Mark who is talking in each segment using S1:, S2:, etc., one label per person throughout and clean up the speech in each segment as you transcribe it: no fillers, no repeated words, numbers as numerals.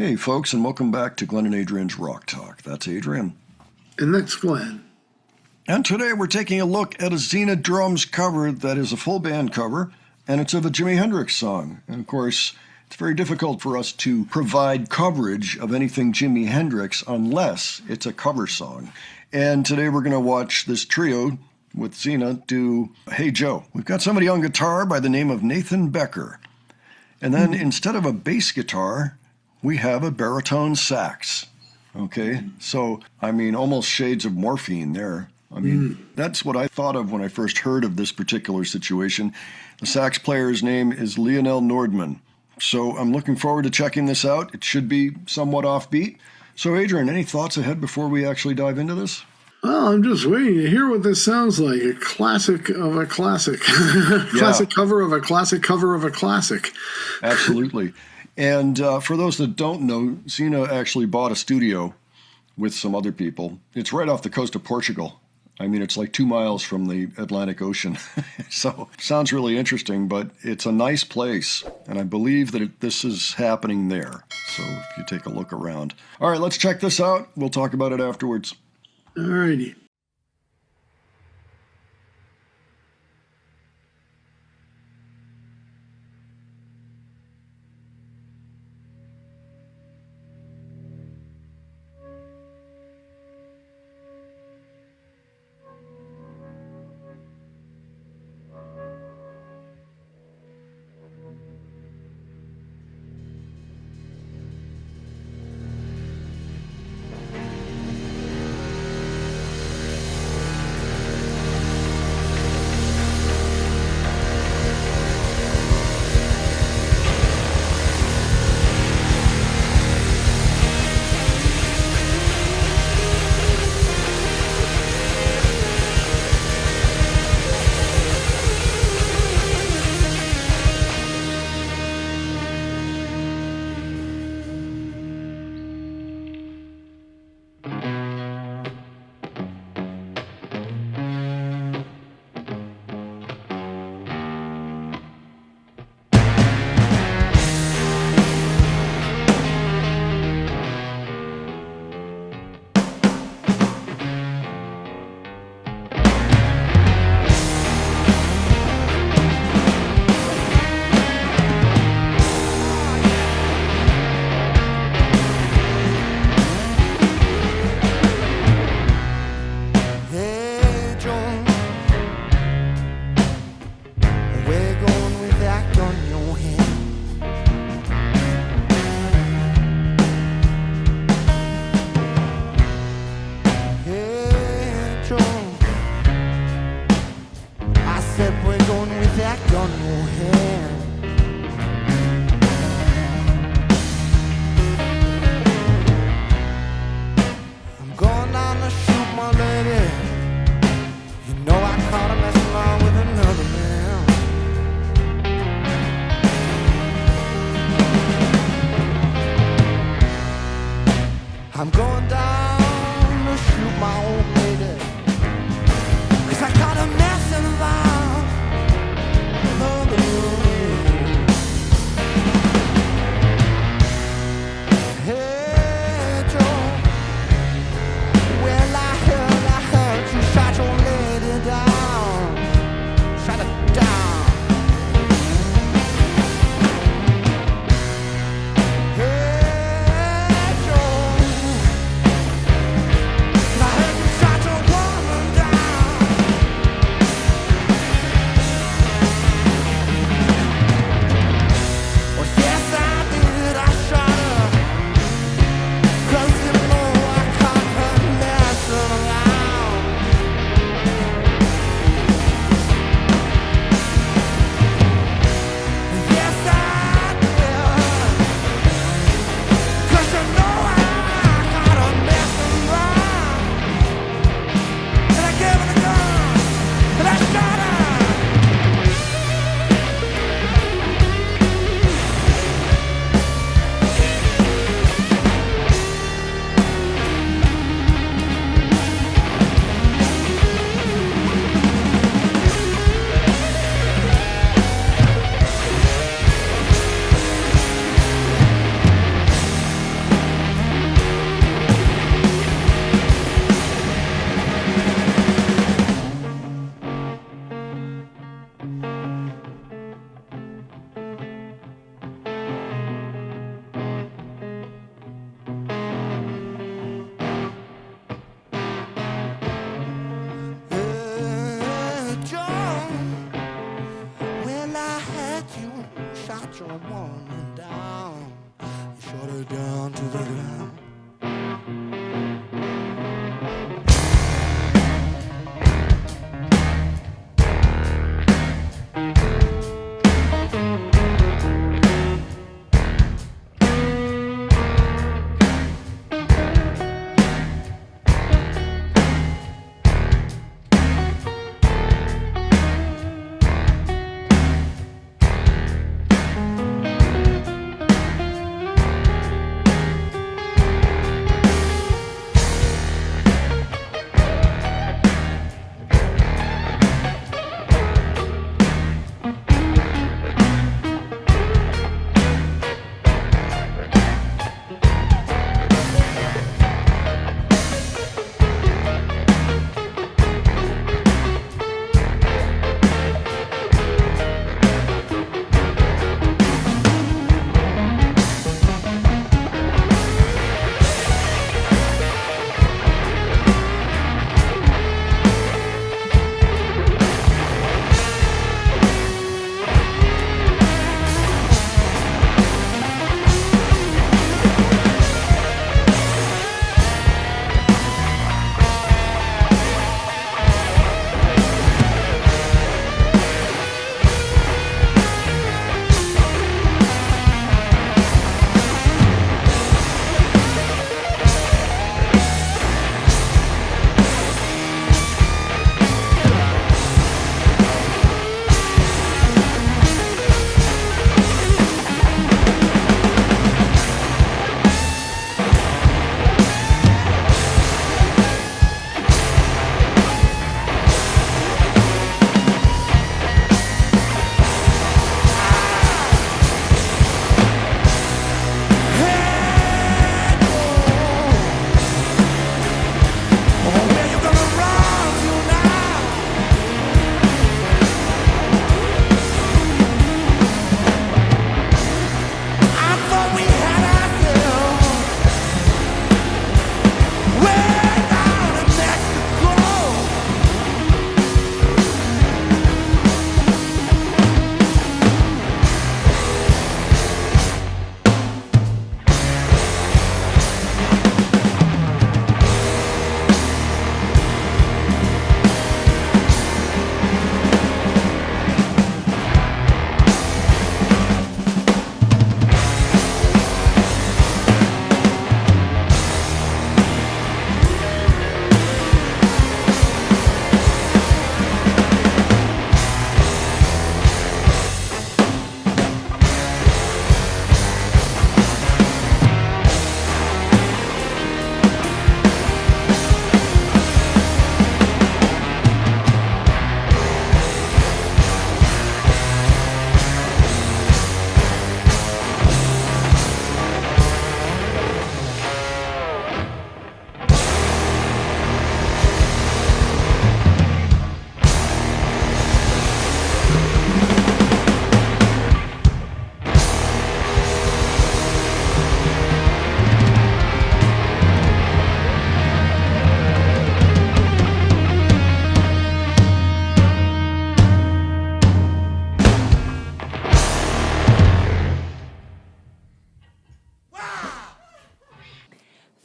S1: Hey, folks, and welcome back to Glenn and Adrian's Rock Talk. That's Adrian.
S2: And that's Glenn.
S1: And today we're taking a look at a Sina Drums cover that is a full band cover, and it's of a Jimi Hendrix song. And of course, it's very difficult for us to provide coverage of anything Jimi Hendrix unless it's a cover song. And today we're going to watch this trio with Sina do Hey Joe. We've got somebody on guitar by the name of Nathan Becker. And then instead of a bass guitar, we have a baritone sax. Okay, so almost shades of morphine there. That's what I thought of when I first heard of this particular situation. The sax player's name is Lionel Nordman. So I'm looking forward to checking this out. It should be somewhat offbeat. So Adrian, any thoughts ahead before we actually dive into this?
S2: Well, I'm just waiting to hear what this sounds like. A classic of a classic. Classic cover of a classic cover of a classic.
S1: Absolutely. And for those that don't know, Sina actually bought a studio with some other people. It's right off the coast of Portugal. It's like 2 miles from the Atlantic Ocean. So sounds really interesting, but it's a nice place. And I believe that this is happening there. So if you take a look around. All right, let's check this out. We'll talk about it afterwards.
S2: All righty.
S3: I'm going down to shoot my old lady, 'cause I got a messing around the room. Hey Joe, well I heard you shot your lady down, shot her down. down to the ground.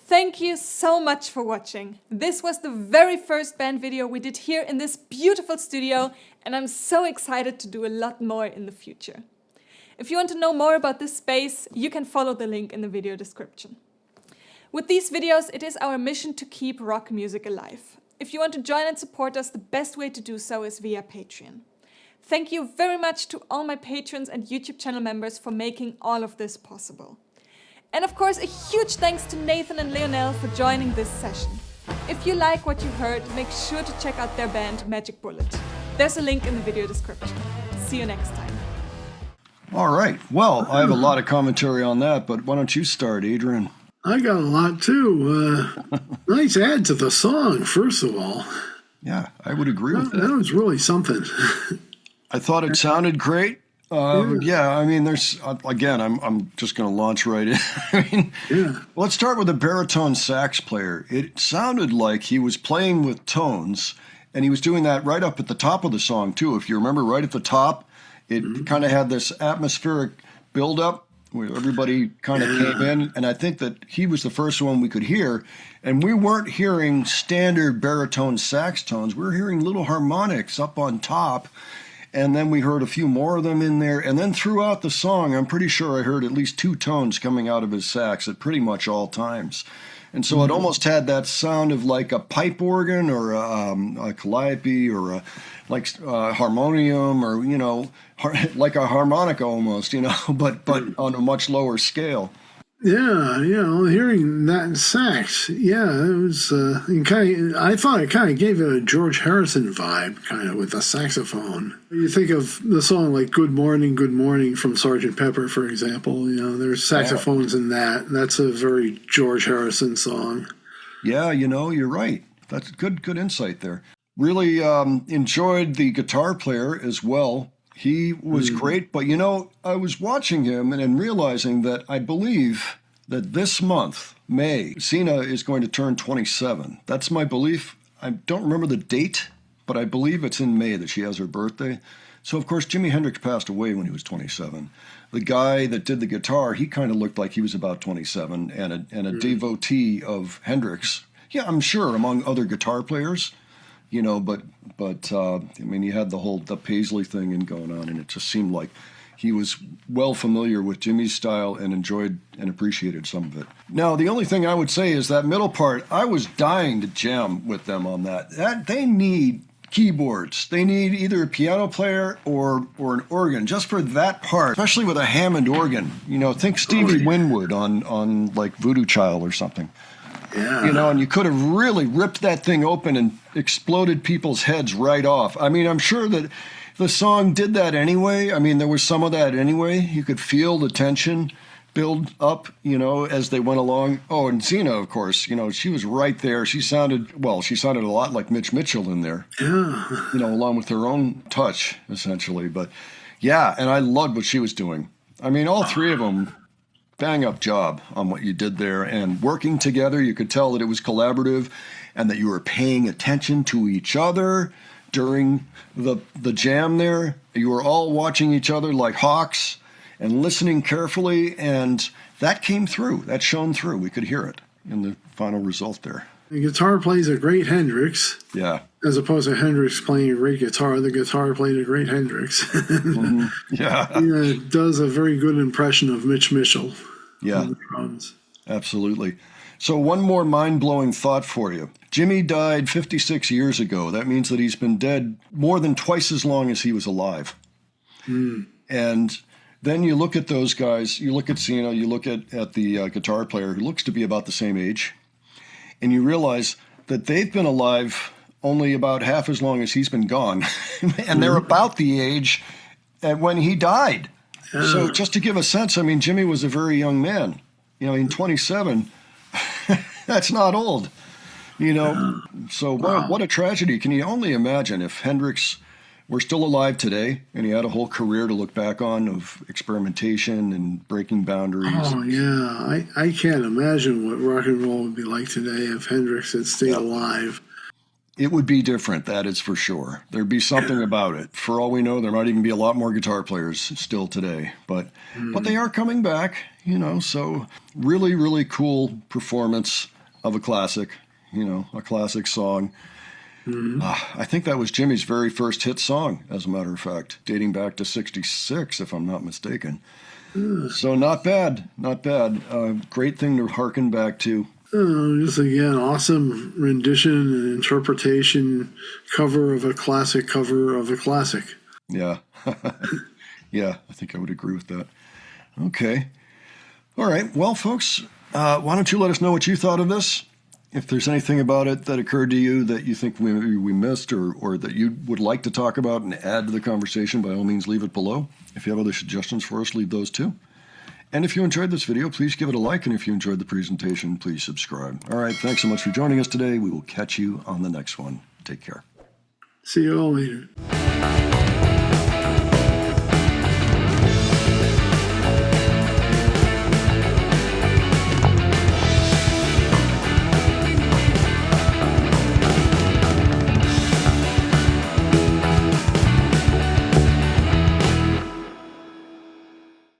S4: Thank you so much for watching. This was the very first band video we did here in this beautiful studio, and I'm so excited to do a lot more in the future. If you want to know more about this space, you can follow the link in the video description. With these videos, it is our mission to keep rock music alive. If you want to join and support us, the best way to do so is via Patreon. Thank you very much to all my patrons and YouTube channel members for making all of this possible. And of course, a huge thanks to Nathan and Leonel for joining this session. If you like what you heard, make sure to check out their band Magic Bullet. There's a link in the video description. See you next time.
S1: All right. Well, I have a lot of commentary on that, but why don't you start, Adrian?
S2: I got a lot too. Nice add to the song, first of all.
S1: Yeah, I would agree with that.
S2: That was really something.
S1: I thought it sounded great. Yeah, I mean, there's, again, I'm just going to launch right in. I mean, let's start with the baritone sax player. It sounded like he was playing with tones, and he was doing that right up at the top of the song, too. If you remember, right at the top, it kind of had this atmospheric buildup Everybody kind of came in, and I think that he was the first one we could hear. And we weren't hearing standard baritone sax tones. We were hearing little harmonics up on top. And then we heard a few more of them in there. And then throughout the song, I'm pretty sure I heard at least 2 tones coming out of his sax at pretty much all times. And so it almost had that sound of like a pipe organ or a calliope or a harmonium or, you know, like a harmonica almost, you know, but on a much lower scale.
S2: Yeah, hearing that in sax, it was I thought it kind of gave a George Harrison vibe, kind of with the saxophone. You think of the song like Good Morning from Sgt. Pepper, for example. You know, there's saxophones in that. That's a very George Harrison song.
S1: Yeah, you know, you're right. That's good insight there. Really enjoyed the guitar player as well. He was great, but, you know, I was watching him and realizing that I believe that this month, May, Sina is going to turn 27. That's my belief. I don't remember the date, but I believe it's in May that she has her birthday. So, of course, Jimi Hendrix passed away when he was 27. The guy that did the guitar, he kind of looked like he was about 27 and a devotee of Hendrix. Yeah, I'm sure, among other guitar players. You know, but I mean, he had the Paisley thing going on, and it just seemed like he was well familiar with Jimmy's style and enjoyed and appreciated some of it. Now, the only thing I would say is that middle part, I was dying to jam with them on that. They need keyboards. They need either a piano player or an organ, just for that part, especially with a Hammond organ. You know, think Stevie Winwood on like Voodoo Child or something.
S2: Yeah.
S1: You know, and you could have really ripped that thing open and exploded people's heads right off. I mean, I'm sure that the song did that anyway. I mean, there was some of that anyway. You could feel the tension build up, you know, as they went along. Oh, and Sina, of course, you know, she was right there. She sounded a lot like Mitch Mitchell in there.
S2: Yeah.
S1: You know, along with her own touch, essentially. But, yeah, and I loved what she was doing. I mean, all three of them, bang-up job on what you did there. And working together, you could tell that it was collaborative and that you were paying attention to each other during the jam there. You were all watching each other like hawks and listening carefully, and that came through. That shone through. We could hear it in the final result there.
S2: The guitar plays a great Hendrix.
S1: Yeah.
S2: As opposed to Hendrix playing a great guitar, the guitar played a great Hendrix.
S1: Yeah.
S2: It does a very good impression of Mitch Mitchell.
S1: Yeah.
S2: On the drums.
S1: Absolutely. So one more mind-blowing thought for you. Jimmy died 56 years ago. That means that he's been dead more than twice as long as he was alive. And then you look at those guys, you look at Sina, you look at the guitar player who looks to be about the same age, and you realize that they've been alive only about half as long as he's been gone. And they're about the age when he died. So just to give a sense, I mean, Jimmy was a very young man. You know, in 27, that's not old. You know, so what a tragedy. Can you only imagine if Hendrix were still alive today and he had a whole career to look back on of experimentation and breaking boundaries?
S2: Oh, yeah. I can't imagine what rock and roll would be like today if Hendrix had stayed alive.
S1: It would be different, that is for sure. There'd be something about it. For all we know, there might even be a lot more guitar players still today. But they are coming back, you know, so really, really cool performance of a classic, you know, a classic song. I think that was Jimmy's very first hit song, as a matter of fact, dating back to 66, if I'm not mistaken. So not bad, not bad. Great thing to hearken back to.
S2: Just again, awesome rendition and interpretation, cover of a classic.
S1: Yeah. Yeah, I think I would agree with that. Okay. All right. Well, folks, why don't you let us know what you thought of this? If there's anything about it that occurred to you that you think we missed or that you would like to talk about and add to the conversation, by all means, leave it below. If you have other suggestions for us, leave those too. And if you enjoyed this video, please give it a like. And if you enjoyed the presentation, please subscribe. All right. Thanks so much for joining us today. We will catch you on the next one. Take care.
S2: See you all later.